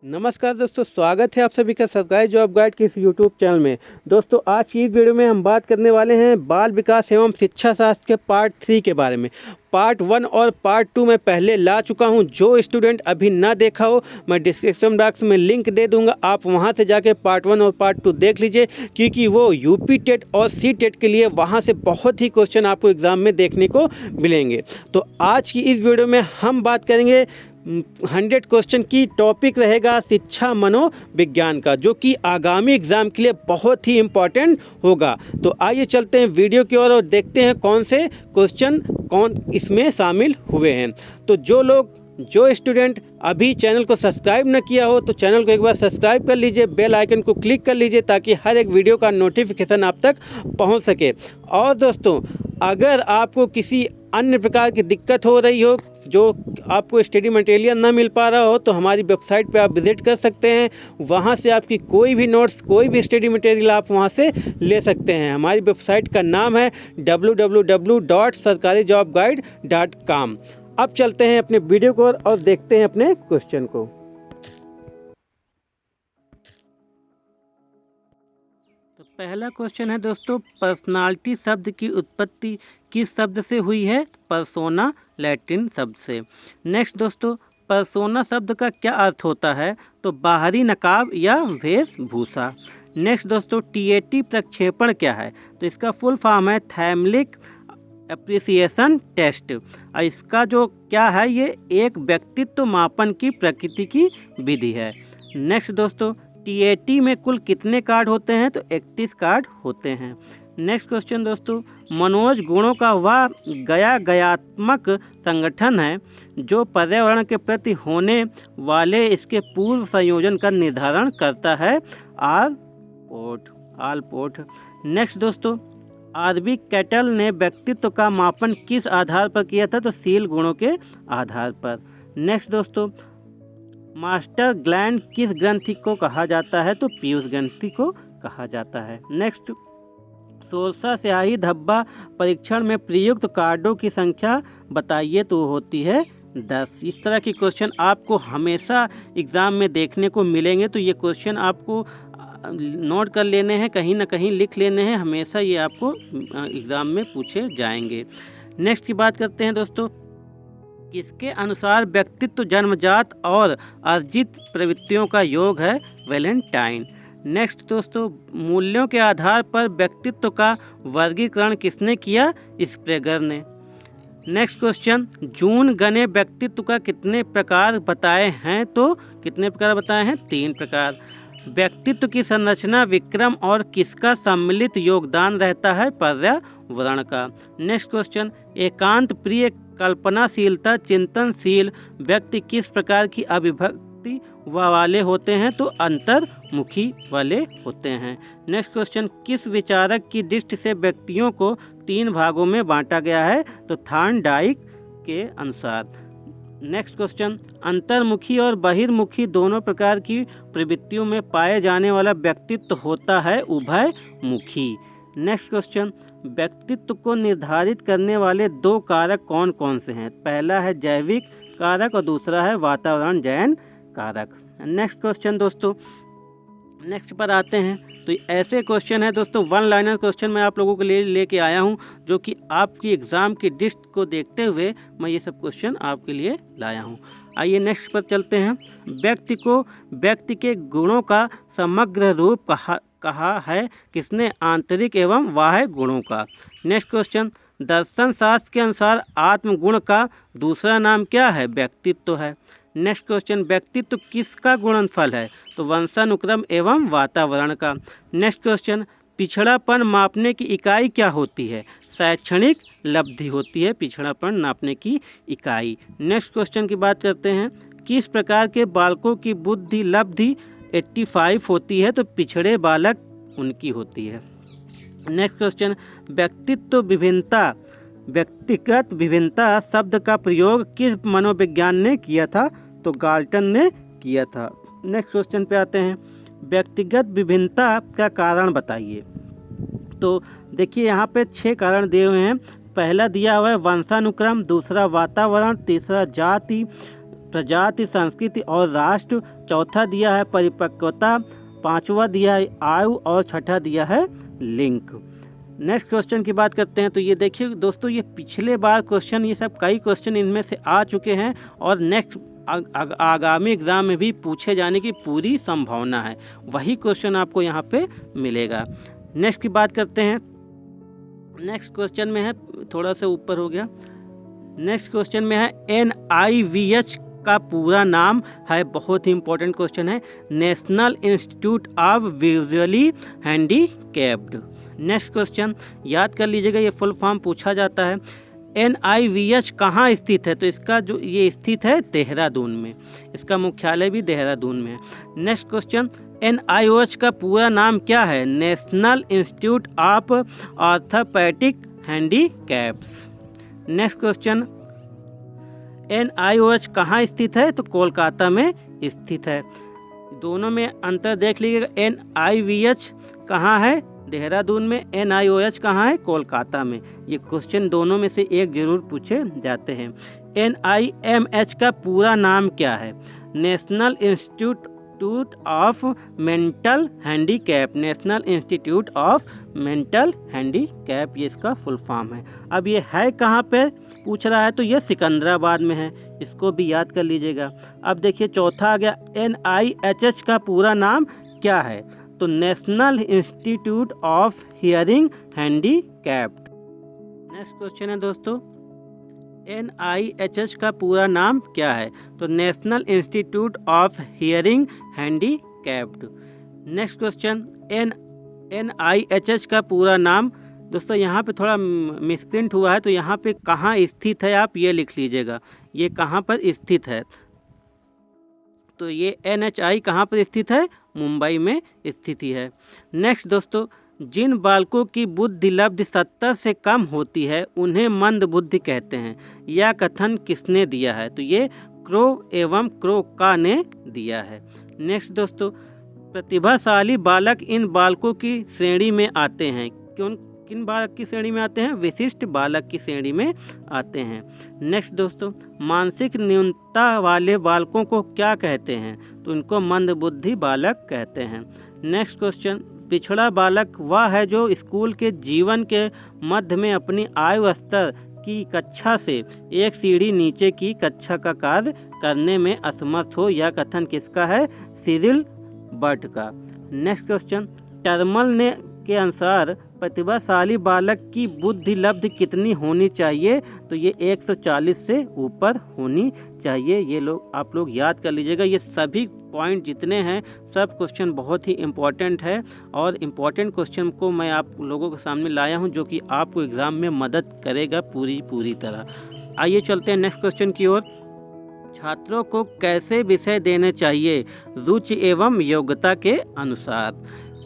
नमस्कार दोस्तों, स्वागत है आप सभी का सरकारी जॉब गाइड के इस यूट्यूब चैनल में। दोस्तों, आज की इस वीडियो में हम बात करने वाले हैं बाल विकास एवं शिक्षा शास्त्र के पार्ट 3 के बारे में। पार्ट 1 और पार्ट 2 मैं पहले ला चुका हूं। जो स्टूडेंट अभी ना देखा हो, मैं डिस्क्रिप्शन बॉक्स में लिंक दे दूंगा, आप वहां से जाके पार्ट 1 और पार्ट 2 देख लीजिए, क्योंकि वो यूपी टेट और सी टेट के लिए वहां से बहुत ही क्वेश्चन आपको एग्जाम में देखने को मिलेंगे। तो आज की इस वीडियो में हम बात करेंगे 100 क्वेश्चन की। टॉपिक रहेगा शिक्षा मनोविज्ञान का, जो कि आगामी एग्जाम के लिए बहुत ही इम्पोर्टेंट होगा। तो आइए चलते हैं वीडियो की ओर और देखते हैं कौन से क्वेश्चन इसमें शामिल हुए हैं। तो जो स्टूडेंट अभी चैनल को सब्सक्राइब न किया हो, तो चैनल को एक बार सब्सक्राइब कर लीजिए, बेल आइकन को क्लिक कर लीजिए, ताकि हर एक वीडियो का नोटिफिकेशन आप तक पहुंच सके। और दोस्तों, अगर आपको किसी अन्य प्रकार की दिक्कत हो रही हो, जो आपको स्टडी मटेरियल ना मिल पा रहा हो, तो हमारी वेबसाइट पे आप विजिट कर सकते हैं। वहां से आपकी कोई भी नोट्स, कोई भी स्टडी मटेरियल आप वहां से ले सकते हैं। हमारी वेबसाइट का नाम है www.sarkarijobguide.com। अब चलते हैं अपने वीडियो को और देखते हैं अपने क्वेश्चन को। तो पहला क्वेश्चन है दोस्तों, पर्सनालिटी शब्द की उत्पत्ति किस शब्द से हुई है? पर्सोना लैटिन शब्द से। नेक्स्ट दोस्तों, पर्सोना शब्द का क्या अर्थ होता है? तो बाहरी नकाब या वेशभूषा। नेक्स्ट दोस्तों, टीएटी प्रक्षेपण क्या है? तो इसका फुल फॉर्म है थैमलिक एप्रिसिएशन टेस्ट। और इसका जो क्या है, ये एक व्यक्तित्व मापन की प्रकृति की विधि है। नेक्स्ट दोस्तों, टीएटी में कुल कितने कार्ड होते हैं? तो 31 कार्ड होते हैं। नेक्स्ट क्वेश्चन दोस्तों, मनोज गुणों का वह गयात्मक संगठन है जो पर्यावरण के प्रति होने वाले इसके पूर्व संयोजन का निर्धारण करता है। आलपोर्ट। नेक्स्ट दोस्तों, आरबी कैटल ने व्यक्तित्व का मापन किस आधार पर किया था? तो शील गुणों के आधार पर। नेक्स्ट दोस्तों, मास्टर ग्लैंड किस ग्रंथि को कहा जाता है? तो पीयूष ग्रंथि को कहा जाता है। नेक्स्ट, सोलसा स्याही धब्बा परीक्षण में प्रयुक्त कार्डों की संख्या बताइए। तो होती है 10। इस तरह के क्वेश्चन आपको हमेशा एग्ज़ाम में देखने को मिलेंगे। तो ये क्वेश्चन आपको नोट कर लेने हैं, कहीं ना कहीं लिख लेने हैं, हमेशा ये आपको एग्ज़ाम में पूछे जाएंगे। नेक्स्ट की बात करते हैं दोस्तों, इसके अनुसार व्यक्तित्व जन्मजात और अर्जित प्रवृत्तियों का योग है। वैलेंटाइन। नेक्स्ट दोस्तों, मूल्यों के आधार पर व्यक्तित्व का वर्गीकरण किसने किया? स्प्रेगर ने। नेक्स्ट क्वेश्चन, जून गने व्यक्तित्व का कितने प्रकार बताए हैं? तो कितने प्रकार बताए हैं? 3 प्रकार। व्यक्तित्व की संरचना विक्रम और किसका सम्मिलित योगदान रहता है? पर्यावरण का। नेक्स्ट क्वेश्चन, एकांत प्रिय कल्पनाशीलता चिंतनशील व्यक्ति किस प्रकार की अभिव्यक्ति वाले होते हैं? तो अंतर्मुखी वाले होते हैं। नेक्स्ट क्वेश्चन, किस विचारक की दृष्टि से व्यक्तियों को 3 भागों में बांटा गया है? तो थॉर्नडाइक के अनुसार। नेक्स्ट क्वेश्चन, अंतर्मुखी और बहिर्मुखी दोनों प्रकार की प्रवृत्तियों में पाए जाने वाला व्यक्तित्व होता है उभयमुखी। नेक्स्ट क्वेश्चन, व्यक्तित्व को निर्धारित करने वाले 2 कारक कौन कौन से हैं? पहला है जैविक कारक और दूसरा है वातावरण जैन कारक। नेक्स्ट क्वेश्चन दोस्तों, नेक्स्ट पर आते हैं। तो ऐसे क्वेश्चन है दोस्तों, 1 लाइनर क्वेश्चन मैं आप लोगों के लिए लेके आया हूं, जो कि आपकी एग्ज़ाम की लिस्ट को देखते हुए मैं ये सब क्वेश्चन आपके लिए लाया हूं। आइए नेक्स्ट पर चलते हैं। व्यक्ति के गुणों का समग्र रूप कहा है किसने? आंतरिक एवं बाह्य गुणों का। नेक्स्ट क्वेश्चन, दर्शन शास्त्र के अनुसार आत्मगुण का दूसरा नाम क्या है? व्यक्तित्व है। नेक्स्ट क्वेश्चन, व्यक्तित्व किसका गुणनफल है? तो वंशानुक्रम एवं वातावरण का। नेक्स्ट क्वेश्चन, पिछड़ापन मापने की इकाई क्या होती है? शैक्षणिक लब्धि होती है पिछड़ापन नापने की इकाई। नेक्स्ट क्वेश्चन की बात करते हैं, किस प्रकार के बालकों की बुद्धि लब्धि 85 होती है? तो पिछड़े बालक उनकी होती है। नेक्स्ट क्वेश्चन, व्यक्तिगत विभिन्नता शब्द का प्रयोग किस मनोविज्ञान ने किया था? तो गाल्टन ने किया था। नेक्स्ट क्वेश्चन पे आते हैं, व्यक्तिगत विभिन्नता का कारण बताइए। तो देखिए यहाँ पे 6 कारण दिए हुए हैं। पहला दिया हुआ है वंशानुक्रम, दूसरा वातावरण, तीसरा जाति, प्रजाति, संस्कृति और राष्ट्र, चौथा दिया है परिपक्वता, पांचवा दिया है आयु और छठा दिया है लिंग। नेक्स्ट क्वेश्चन की बात करते हैं तो ये देखिए दोस्तों, ये पिछले बार क्वेश्चन, ये सब कई क्वेश्चन इनमें से आ चुके हैं और नेक्स्ट आगामी एग्ज़ाम में भी पूछे जाने की पूरी संभावना है। वही क्वेश्चन आपको यहाँ पे मिलेगा। नेक्स्ट की बात करते हैं। नेक्स्ट क्वेश्चन में है, थोड़ा सा ऊपर हो गया। नेक्स्ट क्वेश्चन में है NIVH का पूरा नाम है, बहुत ही इंपॉर्टेंट क्वेश्चन है, national institute of visually handicapped. Next question याद कर लीजिएगा, ये फुल फॉर्म पूछा जाता है। NIVH कहाँ स्थित है? तो इसका जो ये स्थित है देहरादून में, इसका मुख्यालय भी देहरादून में है। नेक्स्ट क्वेश्चन, NIOH का पूरा नाम क्या है? National institute of orthopaedic handicaps. Next question, NIOH कहाँ स्थित है? तो कोलकाता में स्थित है। दोनों में अंतर देख लीजिएगा, NIVH कहाँ है? देहरादून में, NIOH कहाँ है? कोलकाता में। ये क्वेश्चन दोनों में से एक जरूर पूछे जाते हैं। NIMH का पूरा नाम क्या है? National institute of mental handicap, national institute of mental handicap, ये इसका फुल फॉर्म है। अब ये है कहाँ पे पूछ रहा है? तो ये सिकंदराबाद में है, इसको भी याद कर लीजिएगा। अब देखिए चौथा आ गया, NIHH का पूरा नाम क्या है? तो national institute of hearing handicapped. Next question है दोस्तों, NIHH का पूरा नाम क्या है? तो national institute of hearing handicapped. Next question, NIHH का पूरा नाम, दोस्तों यहाँ पे थोड़ा मिसप्रिंट हुआ है, तो यहाँ पे कहाँ स्थित है आप ये लिख लीजिएगा, ये कहाँ पर स्थित है। तो ये NHI कहाँ पर स्थित है? मुंबई में स्थिति है। नेक्स्ट दोस्तों, जिन बालकों की बुद्धि लब्धि 70 से कम होती है उन्हें मंद बुद्धि कहते हैं। यह कथन किसने दिया है? तो ये क्रो एवं क्रोका ने दिया है। नेक्स्ट दोस्तों, प्रतिभाशाली बालक इन बालकों की श्रेणी में आते हैं। किन बालक की श्रेणी में आते हैं? विशिष्ट बालक की श्रेणी में आते हैं। नेक्स्ट दोस्तों, मानसिक न्यूनता वाले बालकों को क्या कहते हैं? तो इनको मंदबुद्धि बालक कहते हैं। नेक्स्ट क्वेश्चन, पिछड़ा बालक वह है जो स्कूल के जीवन के मध्य में अपनी आयु स्तर की कक्षा से एक सीढ़ी नीचे की कक्षा का कार्य करने में असमर्थ हो। यह कथन किसका है? सिरिल बर्ट का। नेक्स्ट क्वेश्चन, टर्मल ने के अनुसार प्रतिभाशाली बालक की बुद्धि लब्धि कितनी होनी चाहिए? तो ये 140 से ऊपर होनी चाहिए। ये आप लोग याद कर लीजिएगा। ये सभी पॉइंट जितने हैं सब क्वेश्चन बहुत ही इम्पोर्टेंट है और इम्पोर्टेंट क्वेश्चन को मैं आप लोगों के सामने लाया हूं जो कि आपको एग्ज़ाम में मदद करेगा पूरी तरह। आइए चलते हैं नेक्स्ट क्वेश्चन की ओर। छात्रों को कैसे विषय देने चाहिए? रुचि एवं योग्यता के अनुसार।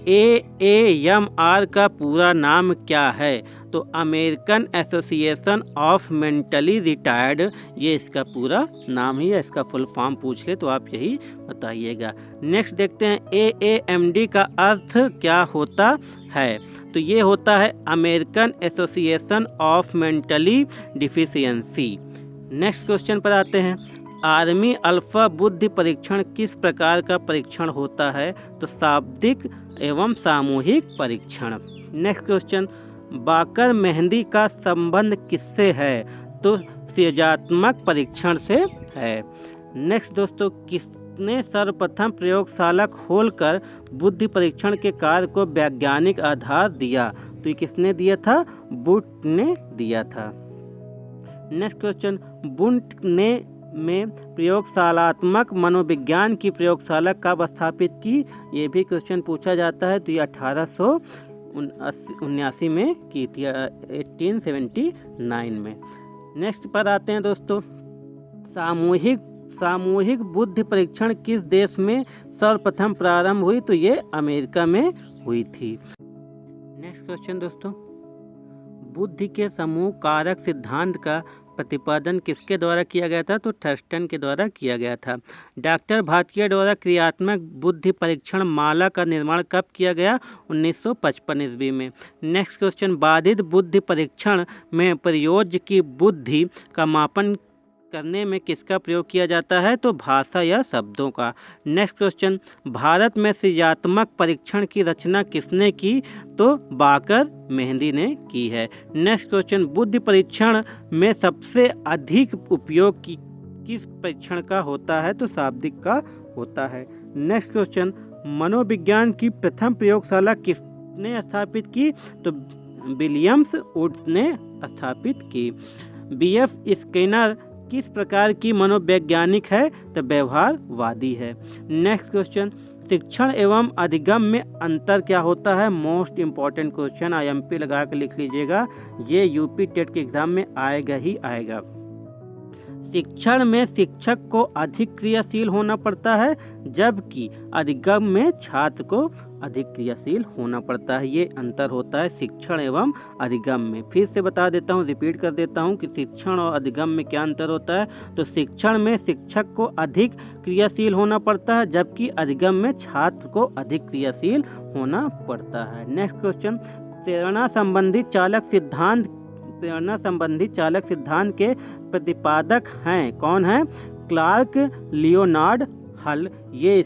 AAMR का पूरा नाम क्या है? तो American association of mentally retired, ये इसका पूरा नाम ही है। इसका फुल फॉर्म पूछ ले तो आप यही बताइएगा। नेक्स्ट देखते हैं, AAMD का अर्थ क्या होता है? तो ये होता है American association of mentally deficiency. Next question पर आते हैं, आर्मी अल्फा बुद्धि परीक्षण किस प्रकार का परीक्षण होता है? तो शाब्दिक एवं सामूहिक परीक्षण। नेक्स्ट क्वेश्चन, बाकर मेहंदी का संबंध किससे है? तो सृजनात्मक परीक्षण से है। नेक्स्ट दोस्तों, किसने सर्वप्रथम प्रयोगशाला खोलकर बुद्धि परीक्षण के कार्य को वैज्ञानिक आधार दिया? तो ये किसने दिया था? बुंट ने दिया था। नेक्स्ट क्वेश्चन, बुंट ने में प्रयोगशालात्मक मनोविज्ञान की प्रयोगशाला कब स्थापित की? ये भी क्वेश्चन पूछा जाता है। तो ये 1879 में की थी, 1879 में। नेक्स्ट पर आते हैं दोस्तों, सामूहिक बुद्धि परीक्षण किस देश में सर्वप्रथम प्रारंभ हुई? तो ये अमेरिका में हुई थी। नेक्स्ट क्वेश्चन दोस्तों, बुद्धि के समूह कारक सिद्धांत का प्रतिपादन किसके द्वारा किया गया था? तो थर्स्टन के द्वारा किया गया था। डॉक्टर भाटिया द्वारा क्रियात्मक बुद्धि परीक्षण माला का निर्माण कब किया गया? 1955 ईस्वी में। नेक्स्ट क्वेश्चन, बाधित बुद्धि परीक्षण में प्रयोज्य की बुद्धि का मापन करने में किसका प्रयोग किया जाता है? तो भाषा या शब्दों का। नेक्स्ट क्वेश्चन, भारत में सृजनात्मक परीक्षण की रचना किसने की? तो बाकर मेहंदी ने की है। नेक्स्ट क्वेश्चन, बुद्धि परीक्षण में सबसे अधिक उपयोग किस परीक्षण का होता है? तो शाब्दिक का होता है। नेक्स्ट क्वेश्चन, मनोविज्ञान की प्रथम प्रयोगशाला किसने स्थापित की? तो विलियम्स वुड्स ने स्थापित की। बीएफ स्किनर किस प्रकार की मनोवैज्ञानिक है? तो व्यवहारवादी है। नेक्स्ट क्वेश्चन, शिक्षण एवं अधिगम में अंतर क्या होता है? मोस्ट इम्पॉर्टेंट क्वेश्चन, IMP लगा कर लिख लीजिएगा, ये यूपी टेट के एग्जाम में आएगा ही आएगा। शिक्षण में शिक्षक को अधिक क्रियाशील होना पड़ता है, जबकि अधिगम में छात्र को अधिक क्रियाशील होना पड़ता है। ये अंतर होता है शिक्षण एवं अधिगम में। फिर से बता देता हूँ, रिपीट कर देता हूँ कि शिक्षण और अधिगम में क्या अंतर होता है। तो शिक्षण में शिक्षक को अधिक क्रियाशील होना पड़ता है, जबकि अधिगम में छात्र को अधिक क्रियाशील होना पड़ता है। नेक्स्ट क्वेश्चन, प्रेरणा संबंधी चालक सिद्धांत के प्रतिपादक हैं, कौन है? क्लार्क लियोनार्ड हल, ये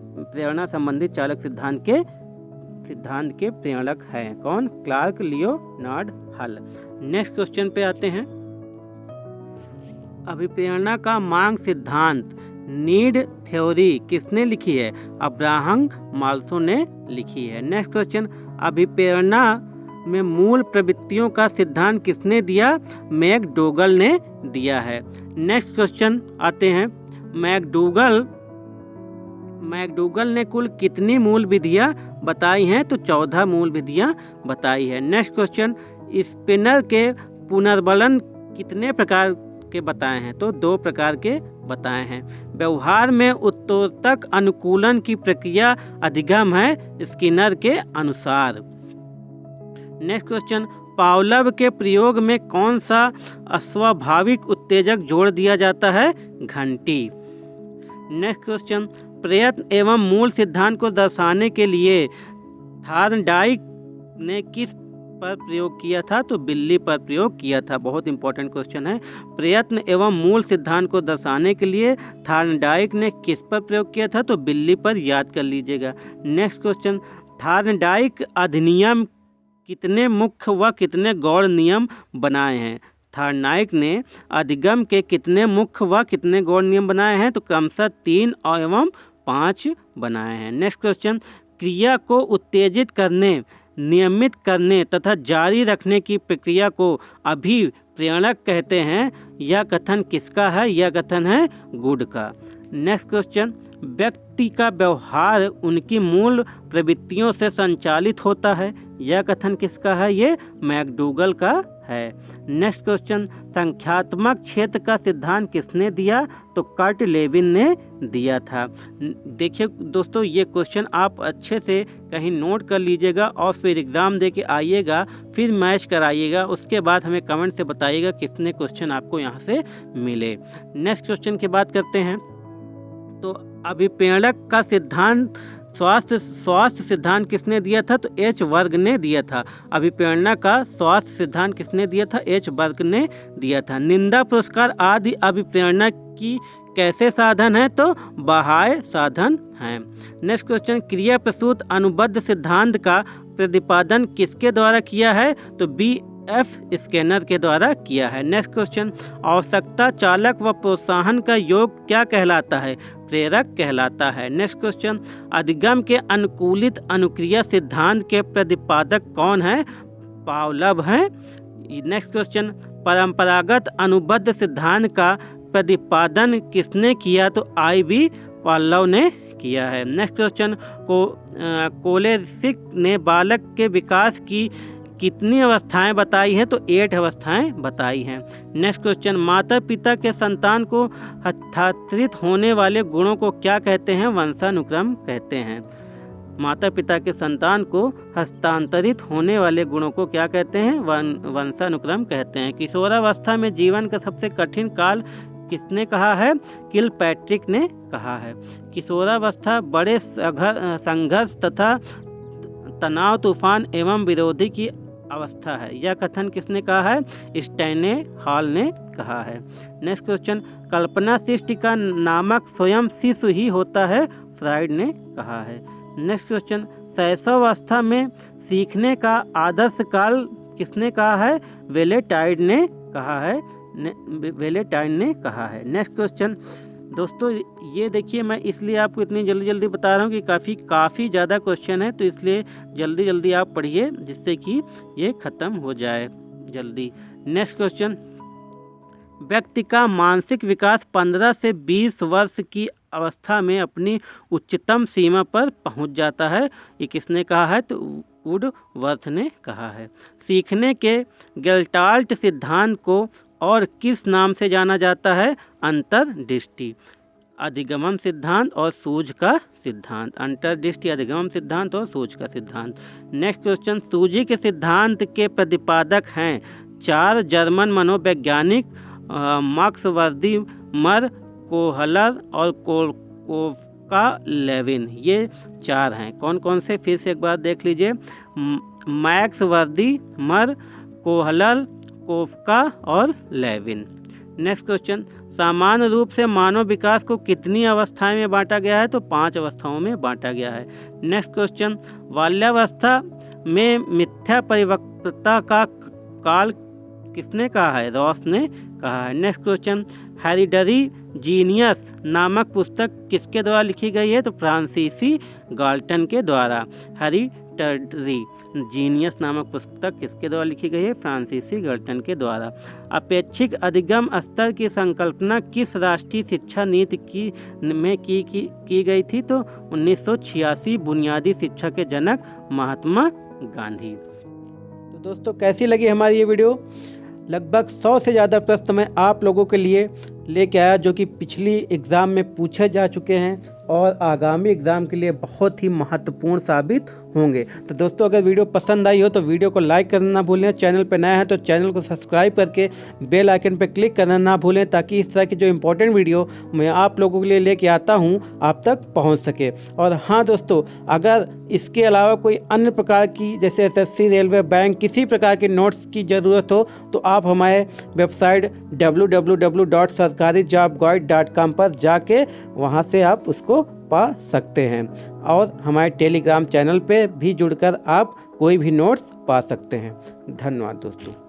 प्रेरणा संबंधी चालक सिद्धांत के प्रेरक हैं। कौन? क्लार्क लियोनार्ड हल। नेक्स्ट क्वेश्चन पे आते हैं, अभिप्रेरणा का मांग सिद्धांत नीड थ्योरी किसने लिखी है? अब्राहम माल्थो ने लिखी है। नेक्स्ट क्वेश्चन, अभिप्रेरणा में मूल प्रवृत्तियों का सिद्धांत किसने दिया? मैकडूगल ने दिया है। नेक्स्ट क्वेश्चन आते हैं, मैकडूगल ने कुल कितनी मूल विधियां बताई हैं? तो 14 मूल विधियां बताई है। नेक्स्ट क्वेश्चन, स्पिनर के पुनर्वलन कितने प्रकार के बताए हैं? तो 2 प्रकार के बताए हैं। व्यवहार में उत्तरोत्तर अनुकूलन की प्रक्रिया अधिगम है स्किनर के अनुसार। नेक्स्ट क्वेश्चन, पावलोव के प्रयोग में कौन सा अस्वाभाविक उत्तेजक जोड़ दिया जाता है? घंटी। नेक्स्ट क्वेश्चन, प्रयत्न एवं मूल सिद्धांत को दर्शाने के लिए थॉर्नडाइक ने किस पर प्रयोग किया था? तो बिल्ली पर प्रयोग किया था। बहुत इंपॉर्टेंट क्वेश्चन है। प्रयत्न एवं मूल सिद्धांत को दर्शाने के लिए थॉर्नडाइक ने किस पर प्रयोग किया था? तो बिल्ली पर, याद कर लीजिएगा। नेक्स्ट क्वेश्चन, थॉर्नडाइक अधिनियम कितने मुख्य व कितने गौण नियम बनाए हैं? थॉर्नडाइक ने अधिगम के कितने मुख्य व कितने गौण नियम बनाए हैं? तो क्रमशः 3 एवं 5 बनाए हैं। नेक्स्ट क्वेश्चन, क्रिया को उत्तेजित करने, नियमित करने तथा जारी रखने की प्रक्रिया को अभिप्रेरणक कहते हैं। यह कथन किसका है? यह कथन है गुड का। नेक्स्ट क्वेश्चन, व्यक्ति का व्यवहार उनकी मूल प्रवृत्तियों से संचालित होता है। यह कथन किसका है? ये मैकडूगल का है। नेक्स्ट क्वेश्चन, संख्यात्मक क्षेत्र का सिद्धांत किसने दिया? तो कर्ट लेविन ने दिया था। देखिए दोस्तों, ये क्वेश्चन आप अच्छे से कहीं नोट कर लीजिएगा और फिर एग्ज़ाम दे के आइएगा, फिर मैच कराइएगा, उसके बाद हमें कमेंट से बताइएगा कितने क्वेश्चन आपको यहाँ से मिले। नेक्स्ट क्वेश्चन की बात करते हैं, तो अभिप्रेरणक का सिद्धांत स्वास्थ्य सिद्धांत किसने दिया था? तो एच वर्ग ने दिया था। अभिप्रेरणा का स्वास्थ्य सिद्धांत किसने दिया था? एच वर्ग ने दिया था। निंदा पुरस्कार आदि अभिप्रेरणा की कैसे साधन है? तो बाह्य साधन हैं। नेक्स्ट क्वेश्चन, क्रिया प्रसूत अनुबद्ध सिद्धांत का प्रतिपादन किसके द्वारा किया है? तो BF स्किनर के द्वारा किया है। नेक्स्ट क्वेश्चन, आवश्यकता चालक व प्रोत्साहन का योग क्या कहलाता है? प्रेरक कहलाता है। नेक्स्ट क्वेश्चन, अधिगम के अनुकूलित अनुक्रिया सिद्धांत के प्रतिपादक कौन है? पावलोव हैं। नेक्स्ट क्वेश्चन, परंपरागत अनुबद्ध सिद्धांत का प्रतिपादन किसने किया? तो IB पावलोव ने किया है। नेक्स्ट क्वेश्चन, कोलेरिक ने बालक के विकास की कितनी अवस्थाएं बताई हैं? तो 8 अवस्थाएं बताई हैं। नेक्स्ट क्वेश्चन, माता पिता के संतान को हस्तांतरित होने वाले गुणों को क्या कहते हैं? वंशानुक्रम कहते हैं। माता पिता के संतान को हस्तांतरित होने वाले गुणों को क्या कहते हैं? वंशानुक्रम कहते हैं। किशोरावस्था में जीवन का सबसे कठिन काल किसने कहा है? किलपैट्रिक ने कहा है। किशोरावस्था बड़े संघर्ष तथा तनाव, तूफान एवं विरोधी की अवस्था है। यह कथन किसने कहा है? स्टैने हॉल ने कहा है। नेक्स्ट क्वेश्चन, कल्पना सृष्टि का नामक स्वयं शिशु ही होता है, फ्राइड ने कहा है। नेक्स्ट क्वेश्चन, शैशवावस्था में सीखने का आदर्श काल किसने कहा है? वेलेटाइड ने कहा है। वेलेटाइड ने कहा है। नेक्स्ट क्वेश्चन दोस्तों, ये देखिए मैं इसलिए आपको इतनी जल्दी जल्दी बता रहा हूँ कि काफ़ी ज़्यादा क्वेश्चन है, तो इसलिए जल्दी जल्दी आप पढ़िए जिससे कि ये ख़त्म हो जाए जल्दी। नेक्स्ट क्वेश्चन, व्यक्ति का मानसिक विकास 15 से 20 वर्ष की अवस्था में अपनी उच्चतम सीमा पर पहुंच जाता है। ये किसने कहा है? तो वुडवर्थ ने कहा है। सीखने के गेल्टाल्ट सिद्धांत को और किस नाम से जाना जाता है? अंतर्दृष्टि, अधिगमन सिद्धांत और सूझ का सिद्धांत। अंतर्दृष्टि, अधिगमन सिद्धांत और सूझ का सिद्धांत। नेक्स्ट क्वेश्चन, सूझी के सिद्धांत के प्रतिपादक हैं 4 जर्मन मनोवैज्ञानिक, मार्क्स वर्दीमर, कोहलर और कोफका लेविन। ये 4 हैं। कौन कौन से? फिर से एक बार देख लीजिए, मैक्स वर्दीमर, कोहलर, कोफका और लेविन। नेक्स्ट क्वेश्चन, सामान्य रूप से मानव विकास को कितनी अवस्थाएं में बांटा गया है? तो 5 अवस्थाओं में बांटा गया है। नेक्स्ट क्वेश्चन, बाल्यावस्था में मिथ्या परिपक्वता का काल किसने कहा है? रॉस ने कहा है। नेक्स्ट क्वेश्चन, हेरिडिटरी जीनियस नामक पुस्तक किसके द्वारा लिखी गई है? तो फ्रांसीसी गाल्टन के द्वारा। हेरिडिटरी जीनियस नामक पुस्तक किसके द्वारा लिखी गई है? फ्रांसीसी गाल्टन के द्वारा। अपेक्षिक अधिगम स्तर की संकल्पना किस राष्ट्रीय शिक्षा नीति में की गई थी? तो 1986, बुनियादी शिक्षा के जनक महात्मा गांधी। तो दोस्तों, कैसी लगी हमारी ये वीडियो? लगभग 100 से ज़्यादा प्रश्न मैं आप लोगों के लिए लेके आया, जो कि पिछली एग्ज़ाम में पूछे जा चुके हैं और आगामी एग्ज़ाम के लिए बहुत ही महत्वपूर्ण साबित होंगे। तो दोस्तों, अगर वीडियो पसंद आई हो तो वीडियो को लाइक करना ना भूलें। चैनल पर नया है तो चैनल को सब्सक्राइब करके बेल आइकन पर क्लिक करना ना भूलें, ताकि इस तरह की जो इम्पोर्टेंट वीडियो मैं आप लोगों के लिए लेके आता हूँ आप तक पहुँच सके। और हाँ दोस्तों, अगर इसके अलावा कोई अन्य प्रकार की, जैसे SSC, रेलवे, बैंक, किसी प्रकार के नोट्स की ज़रूरत हो तो आप हमारे वेबसाइट www.sarkarijobguide.com पर जाके वहाँ से आप उसको पा सकते हैं। और हमारे टेलीग्राम चैनल पे भी जुड़कर आप कोई भी नोट्स पा सकते हैं। धन्यवाद दोस्तों।